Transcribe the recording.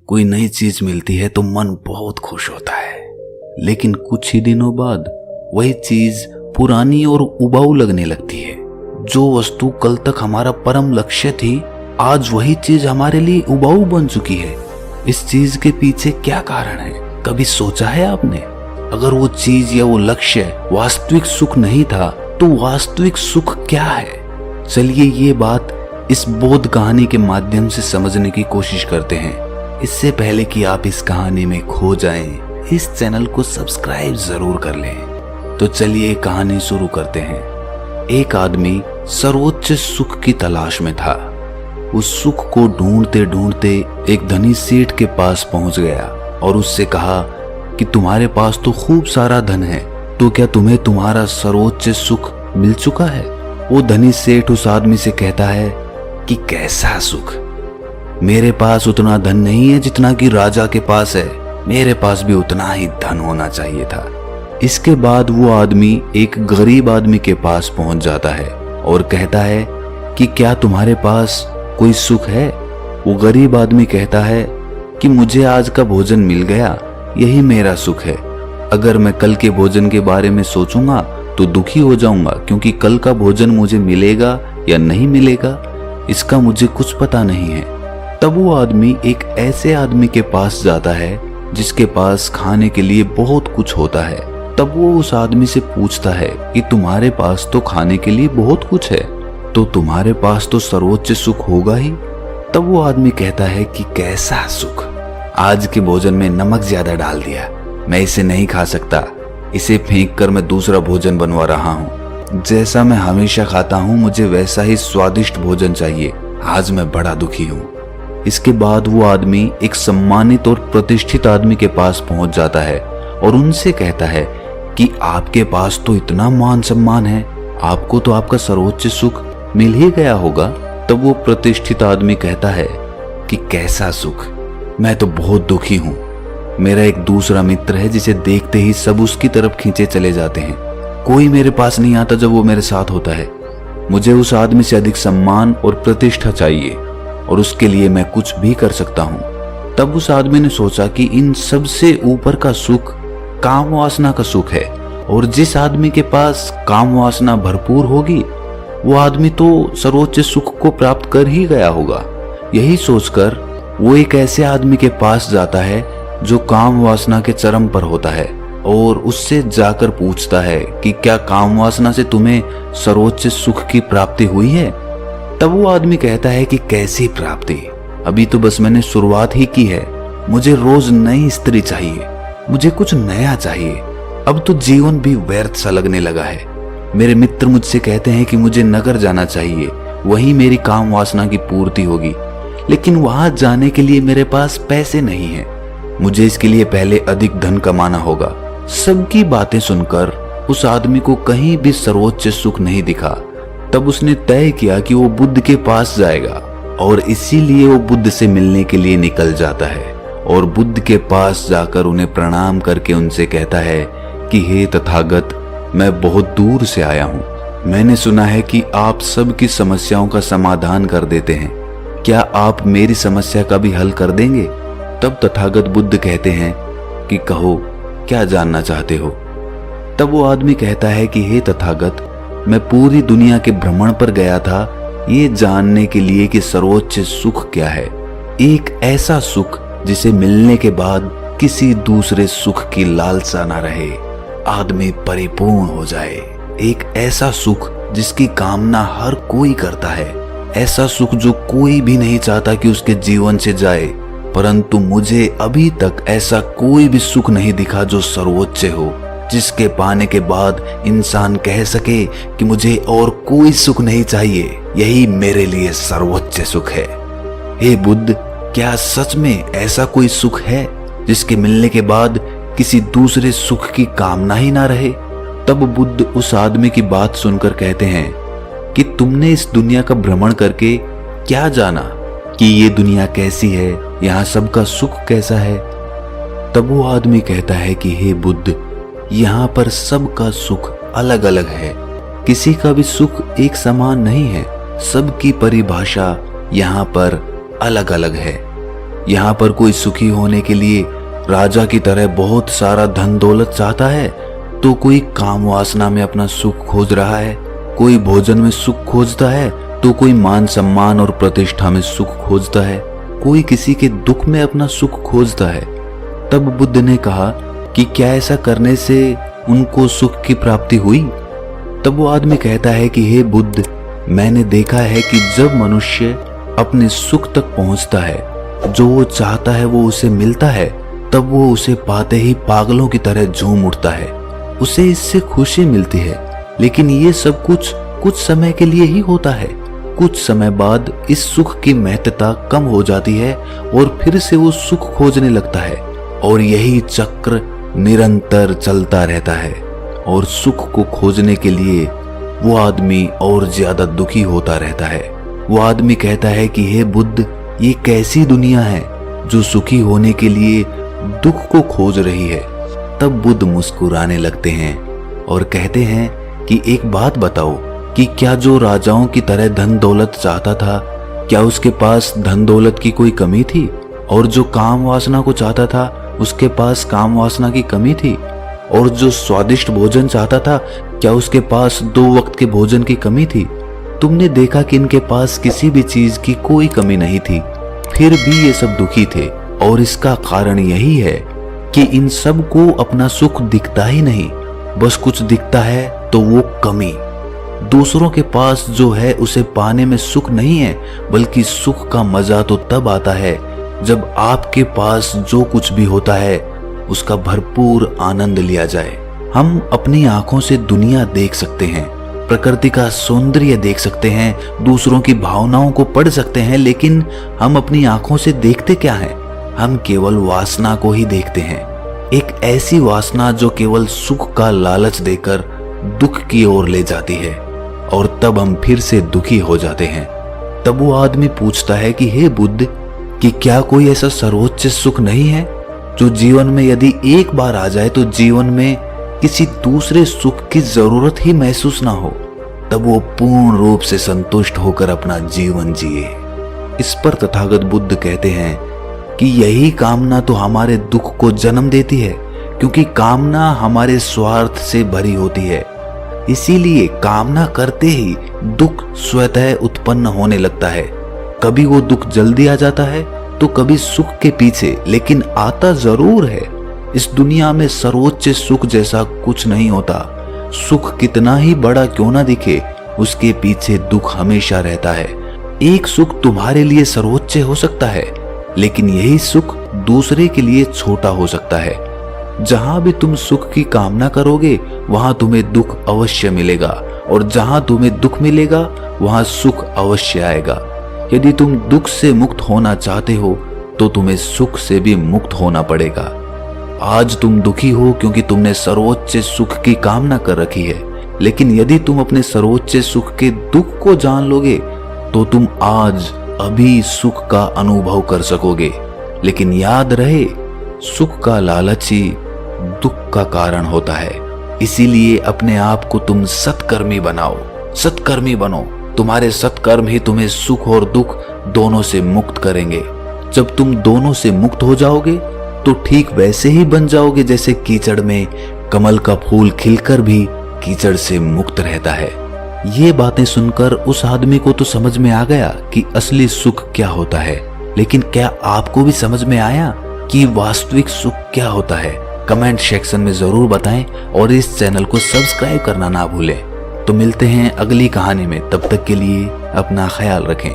कोई नई चीज मिलती है तो मन बहुत खुश होता है, लेकिन कुछ ही दिनों बाद वही चीज पुरानी और उबाऊ लगने लगती है। जो वस्तु कल तक हमारा परम लक्ष्य थी, आज वही चीज हमारे लिए उबाऊ बन चुकी है। इस चीज के पीछे क्या कारण है, कभी सोचा है आपने? अगर वो चीज या वो लक्ष्य वास्तविक सुख नहीं था तो वास्तविक सुख क्या है? चलिए ये बात इस बोध कहानी के माध्यम से समझने की कोशिश करते हैं। इससे पहले कि आप इस कहानी में खो जाएं, इस चैनल को सब्सक्राइब जरूर कर लें। तो चलिए कहानी शुरू करते हैं। एक आदमी सर्वोच्च सुख की तलाश में था। उस सुख को ढूंढते ढूंढते एक धनी सेठ के पास पहुंच गया और उससे कहा कि तुम्हारे पास तो खूब सारा धन है, तो क्या तुम्हें तुम्हारा सर्वोच्च सुख मिल चुका है? वो धनी सेठ उस आदमी से कहता है कि कैसा सुख? मेरे पास उतना धन नहीं है जितना कि राजा के पास है, मेरे पास भी उतना ही धन होना चाहिए था। इसके बाद वो आदमी एक गरीब आदमी के पास पहुंच जाता है और कहता है कि क्या तुम्हारे पास कोई सुख है? वो गरीब आदमी कहता है कि मुझे आज का भोजन मिल गया, यही मेरा सुख है। अगर मैं कल के भोजन के बारे में सोचूंगा तो दुखी हो जाऊंगा, क्योंकि कल का भोजन मुझे मिलेगा या नहीं मिलेगा इसका मुझे कुछ पता नहीं है। तब वो आदमी एक ऐसे आदमी के पास जाता है जिसके पास खाने के लिए बहुत कुछ होता है। तब वो उस आदमी से पूछता है कि तुम्हारे पास तो खाने के लिए बहुत कुछ है, तो तुम्हारे पास तो सर्वोच्च सुख होगा ही। तब वो आदमी कहता है कि कैसा सुख? आज के भोजन में नमक ज्यादा डाल दिया, मैं इसे नहीं खा सकता, इसे फेंक कर मैं दूसरा भोजन बनवा रहा हूँ। जैसा मैं हमेशा खाता हूँ मुझे वैसा ही स्वादिष्ट भोजन चाहिए, आज मैं बड़ा दुखी हूँ। इसके बाद वो आदमी एक सम्मानित और प्रतिष्ठित आदमी के पास पहुंच जाता है और उनसे कहता है कि आपके पास तो इतना मान सम्मान है, आपको तो आपका सर्वोच्च सुख मिल ही गया होगा। तब वो प्रतिष्ठित आदमी कहता है कि कैसा सुख? मैं तो बहुत दुखी हूँ। मेरा एक दूसरा मित्र है जिसे देखते ही सब उसकी तरफ खींचे चले जाते हैं, कोई मेरे पास नहीं आता जब वो मेरे साथ होता है। मुझे उस आदमी से अधिक सम्मान और प्रतिष्ठा चाहिए और उसके लिए मैं कुछ भी कर सकता हूँ। तब उस आदमी ने सोचा कि इन सबसे ऊपर का सुख काम वासना का सुख है, और जिस आदमी के पास काम वासना भरपूर होगी वो आदमी तो सर्वोच्च सुख को प्राप्त कर ही गया होगा। यही सोचकर वो एक ऐसे आदमी के पास जाता है जो काम वासना के चरम पर होता है और उससे जाकर पूछता है कि क्या काम वासना से तुम्हें सर्वोच्च सुख की प्राप्ति हुई है? तब वो आदमी कहता है कि कैसी प्राप्ति, अभी तो बस मैंने शुरुआत ही की है। मुझे रोज नई स्त्री चाहिए, मुझे कुछ नया चाहिए। अब तो जीवन भी व्यर्थ सा लगने लगा है। मेरे मित्र मुझसे कहते हैं कि मुझे नगर जाना चाहिए, वहीं मेरी काम वासना की पूर्ति होगी, लेकिन वहां जाने के लिए मेरे पास पैसे नहीं है। मुझे इसके लिए पहले अधिक धन कमाना होगा। सबकी बातें सुनकर उस आदमी को कहीं भी सर्वोच्च सुख नहीं दिखा। तब उसने तय किया कि वो बुद्ध के पास जाएगा और इसीलिए वो बुद्ध से मिलने के लिए निकल जाता है और बुद्ध के पास जाकर उन्हें प्रणाम करके उनसे कहता है कि हे तथागत, मैं बहुत दूर से आया हूँ। मैंने सुना है कि आप सबकी समस्याओं का समाधान कर देते हैं, क्या आप मेरी समस्या का भी हल कर देंगे? तब तथागत बुद्ध कहते हैं कि कहो, क्या जानना चाहते हो? तब वो आदमी कहता है कि हे तथागत, मैं पूरी दुनिया के भ्रमण पर गया था ये जानने के लिए कि सर्वोच्च सुख क्या है। एक ऐसा सुख जिसे मिलने के बाद किसी दूसरे सुख की लालसा ना रहे, आदमी परिपूर्ण हो जाए। एक ऐसा सुख जिसकी कामना हर कोई करता है, ऐसा सुख जो कोई भी नहीं चाहता कि उसके जीवन से जाए। परंतु मुझे अभी तक ऐसा कोई भी सुख नहीं दिखा जो सर्वोच्च हो, जिसके पाने के बाद इंसान कह सके कि मुझे और कोई सुख नहीं चाहिए, यही मेरे लिए सर्वोच्च सुख है। हे बुद्ध, क्या सच में ऐसा कोई सुख है जिसके मिलने के बाद किसी दूसरे सुख की कामना ही ना रहे? तब बुद्ध उस आदमी की बात सुनकर कहते हैं कि तुमने इस दुनिया का भ्रमण करके क्या जाना कि ये दुनिया कैसी है, यहाँ सबका सुख कैसा है? तब वो आदमी कहता है कि हे बुद्ध, यहाँ पर सबका सुख अलग अलग है, किसी का भी सुख एक समान नहीं है, सबकी परिभाषा यहाँ पर अलग अलग है। यहाँ पर कोई सुखी होने के लिए राजा की तरह बहुत सारा धन दौलत चाहता है, तो कोई काम वासना में अपना सुख खोज रहा है, कोई भोजन में सुख खोजता है, तो कोई मान सम्मान और प्रतिष्ठा में सुख खोजता है, कोई किसी के दुख में अपना सुख खोजता है। तब बुद्ध ने कहा कि क्या ऐसा करने से उनको सुख की प्राप्ति हुई? तब वो आदमी कहता है कि हे बुद्ध, मैंने देखा है कि जब मनुष्य अपने सुख तक पहुंचता है, जो वो चाहता है वो उसे मिलता है, तब वो उसे पाते ही पागलों की तरह झूम उठता है। उसे इससे खुशी मिलती है, लेकिन ये सब कुछ समय के लिए ही होता है। कुछ समय बाद इस सुख की महत्ता कम हो जाती है और फिर से वो सुख खोजने लगता है, और यही चक्र निरंतर चलता रहता है। और सुख को खोजने के लिए वो आदमी और ज्यादा दुखी होता रहता है। वो आदमी कहता है कि हे बुद्ध, ये कैसी दुनिया है जो सुखी होने के लिए दुख को खोज रही है। तब बुद्ध मुस्कुराने लगते हैं और कहते हैं कि एक बात बताओ कि क्या जो राजाओं की तरह धन दौलत चाहता था, क्या उसके पास धन दौलत की कोई कमी थी? और जो काम वासना को चाहता था, उसके पास काम वासना की कमी थी? और जो स्वादिष्ट भोजन चाहता था, क्या उसके पास 2 वक्त के भोजन की कमी थी? तुमने देखा कि इनके पास किसी भी चीज की कोई कमी नहीं थी, फिर भी ये सब दुखी थे। और इसका कारण यही है कि इन सब को अपना सुख दिखता ही नहीं, बस कुछ दिखता है तो वो कमी। दूसरों के पास जो है उसे पाने में सुख नहीं है, बल्कि सुख का मजा तो तब आता है जब आपके पास जो कुछ भी होता है उसका भरपूर आनंद लिया जाए। हम अपनी आंखों से दुनिया देख सकते हैं, प्रकृति का सौंदर्य देख सकते हैं, दूसरों की भावनाओं को पढ़ सकते हैं, लेकिन हम अपनी आंखों से देखते क्या हैं? हम केवल वासना को ही देखते हैं। एक ऐसी वासना जो केवल सुख का लालच देकर दुख की ओर ले जाती है, और तब हम फिर से दुखी हो जाते हैं। तब वो आदमी पूछता है कि हे बुद्ध, कि क्या कोई ऐसा सर्वोच्च सुख नहीं है जो जीवन में यदि एक बार आ जाए तो जीवन में किसी दूसरे सुख की जरूरत ही महसूस ना हो, तब वो पूर्ण रूप से संतुष्ट होकर अपना जीवन जिए। इस पर तथागत बुद्ध कहते हैं कि यही कामना तो हमारे दुख को जन्म देती है, क्योंकि कामना हमारे स्वार्थ से भरी होती है। इसीलिए कामना करते ही दुख स्वतः उत्पन्न होने लगता है। कभी वो दुख जल्दी आ जाता है तो कभी सुख के पीछे, लेकिन आता जरूर है। इस दुनिया में सर्वोच्च सुख जैसा कुछ नहीं होता। सुख कितना ही बड़ा क्यों ना दिखे, उसके पीछे दुख हमेशा रहता है। एक सुख तुम्हारे लिए सर्वोच्च हो सकता है, लेकिन यही सुख दूसरे के लिए छोटा हो सकता है। जहां भी तुम सुख की कामना करोगे वहां तुम्हें दुख अवश्य मिलेगा, और जहां तुम्हें दुख मिलेगा वहां सुख अवश्य आएगा। यदि तुम दुख से मुक्त होना चाहते हो तो तुम्हें सुख से भी मुक्त होना पड़ेगा। आज तुम दुखी हो क्योंकि तुमने सर्वोच्च सुख की कामना कर रखी है, लेकिन यदि तुम अपने सर्वोच्च सुख के दुख को जान लोगे तो तुम आज अभी सुख का अनुभव कर सकोगे। लेकिन याद रहे, सुख का लालच ही दुख का कारण होता है। इसीलिए अपने आप को तुम सत्कर्मी बनाओ, सत्कर्मी बनो। तुम्हारे सत्कर्म ही तुम्हें सुख और दुख दोनों से मुक्त करेंगे। जब तुम दोनों से मुक्त हो जाओगे तो ठीक वैसे ही बन जाओगे जैसे कीचड़ में कमल का फूल खिलकर भी कीचड़ से मुक्त रहता है। ये बातें सुनकर उस आदमी को तो समझ में आ गया कि असली सुख क्या होता है, लेकिन क्या आपको भी समझ में आया कि वास्तविक सुख क्या होता है? कमेंट सेक्शन में जरूर बताएं और इस चैनल को सब्सक्राइब करना ना भूलें। तो मिलते हैं अगली कहानी में, तब तक के लिए अपना ख्याल रखें।